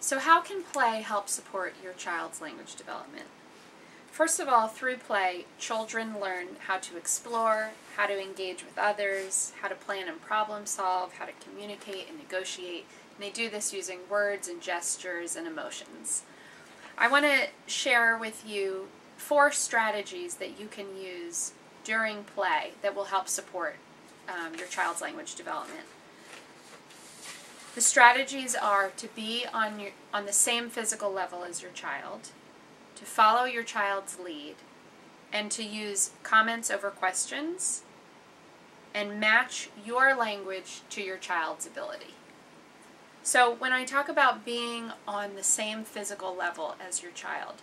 So how can play help support your child's language development? First of all, through play, children learn how to explore, how to engage with others, how to plan and problem solve, how to communicate and negotiate, and they do this using words and gestures and emotions. I want to share with you 4 strategies that you can use during play that will help support your child's language development. The strategies are to be on the same physical level as your child, to follow your child's lead, and to use comments over questions, and match your language to your child's ability. So when I talk about being on the same physical level as your child,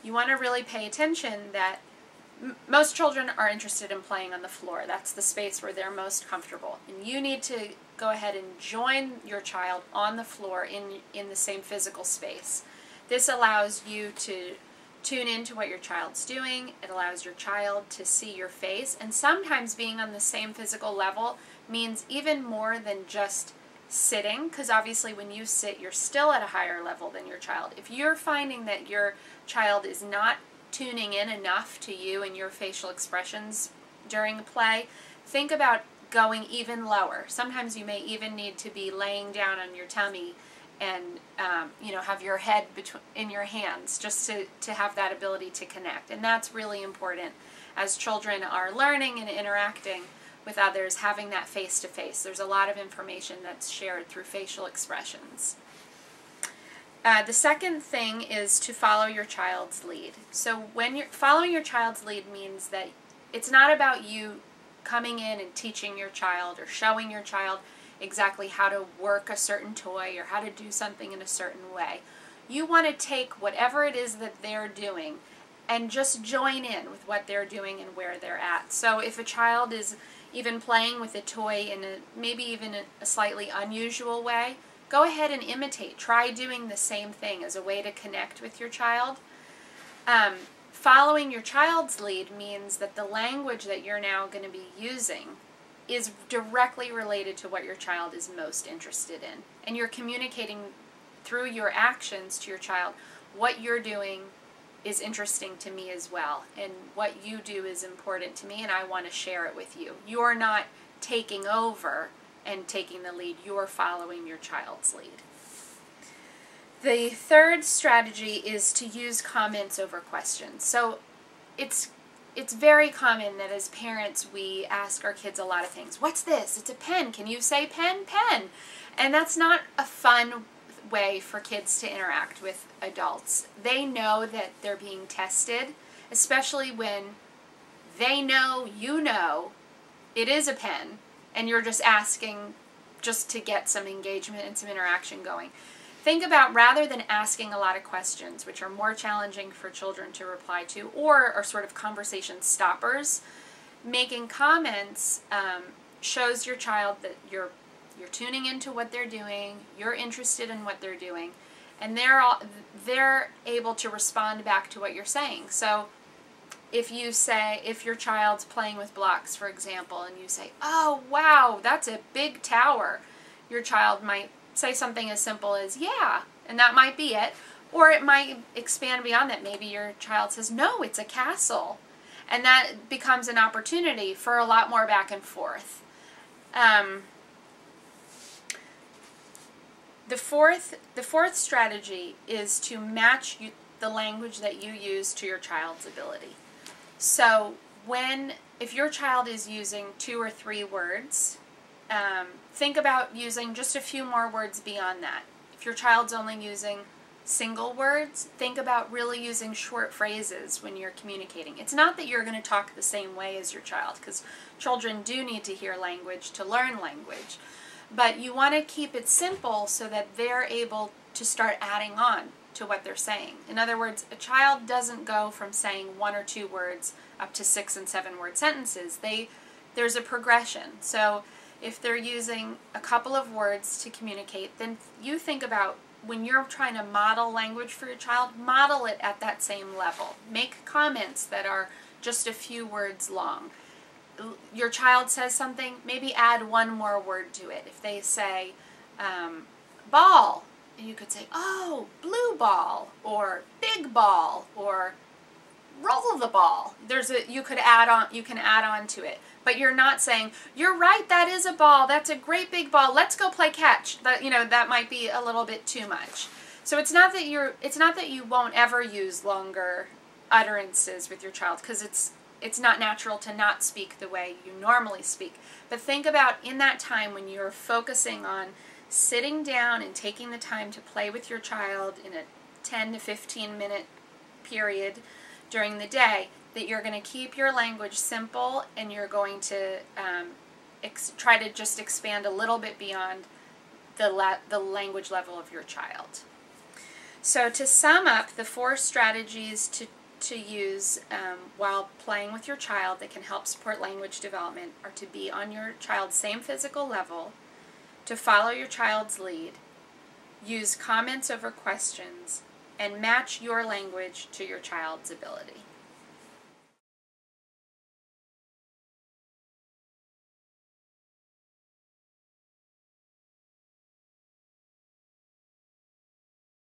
you want to really pay attention that most children are interested in playing on the floor. That's the space where they're most comfortable. And you need to go ahead and join your child on the floor in the same physical space. This allows you to tune into what your child's doing. It allows your child to see your face. And sometimes being on the same physical level means even more than just sitting, because obviously when you sit, you're still at a higher level than your child. If you're finding that your child is not tuning in enough to you and your facial expressions during play, think about going even lower. Sometimes you may even need to be laying down on your tummy and have your head in your hands just to have that ability to connect. And that's really important as children are learning and interacting with others, having that face-to-face. There's a lot of information that's shared through facial expressions. The second thing is to follow your child's lead. So when you're following your child's lead means that it's not about you coming in and teaching your child or showing your child exactly how to work a certain toy or how to do something in a certain way. You want to take whatever it is that they're doing and just join in with what they're doing and where they're at. So if a child is even playing with a toy in maybe even a slightly unusual way, go ahead and imitate. Try doing the same thing as a way to connect with your child. Following your child's lead means that the language that you're now going to be using is directly related to what your child is most interested in. And you're communicating through your actions to your child, what you're doing is interesting to me as well, and what you do is important to me, and I want to share it with you. You're not taking over and taking the lead, you're following your child's lead. The third strategy is to use comments over questions. So it's very common that as parents we ask our kids a lot of things. What's this? It's a pen. Can you say pen? Pen. And that's not a fun way for kids to interact with adults. They know that they're being tested, especially when they know you know it is a pen and you're just asking just to get some engagement and some interaction going. Think about, rather than asking a lot of questions, which are more challenging for children to reply to, or are sort of conversation stoppers, making comments shows your child that you're tuning into what they're doing, you're interested in what they're doing, and they're able to respond back to what you're saying. So if your child's playing with blocks, for example, and you say, "Oh, wow, that's a big tower," your child might say something as simple as, "Yeah," and that might be it. Or it might expand beyond that. Maybe your child says, "No, it's a castle." And that becomes an opportunity for a lot more back and forth. The fourth strategy is to match the language that you use to your child's ability. So if your child is using 2 or 3 words, think about using just a few more words beyond that. If your child's only using single words, think about really using short phrases when you're communicating. It's not that you're going to talk the same way as your child, because children do need to hear language to learn language. But you want to keep it simple so that they're able to start adding on to what they're saying. In other words, a child doesn't go from saying 1 or 2 words up to 6 and 7 word sentences. There's a progression. So if they're using a couple of words to communicate, then you think about when you're trying to model language for your child, model it at that same level. Make comments that are just a few words long. Your child says something, maybe add 1 more word to it. If they say ball, you could say, oh, blue ball, or big ball, or roll the ball. You can add on to it. But you're not saying, you're right, that is a ball, that's a great big ball, let's go play catch. That might be a little bit too much. So it's not that you won't ever use longer utterances with your child, because it's not natural to not speak the way you normally speak. But think about in that time when you're focusing on sitting down and taking the time to play with your child in a 10 to 15 minute period during the day, that you're going to keep your language simple, and you're going to try to just expand a little bit beyond the language level of your child. So to sum up, the 4 strategies to use while playing with your child that can help support language development are to be on your child's same physical level, to follow your child's lead, use comments over questions, and match your language to your child's ability.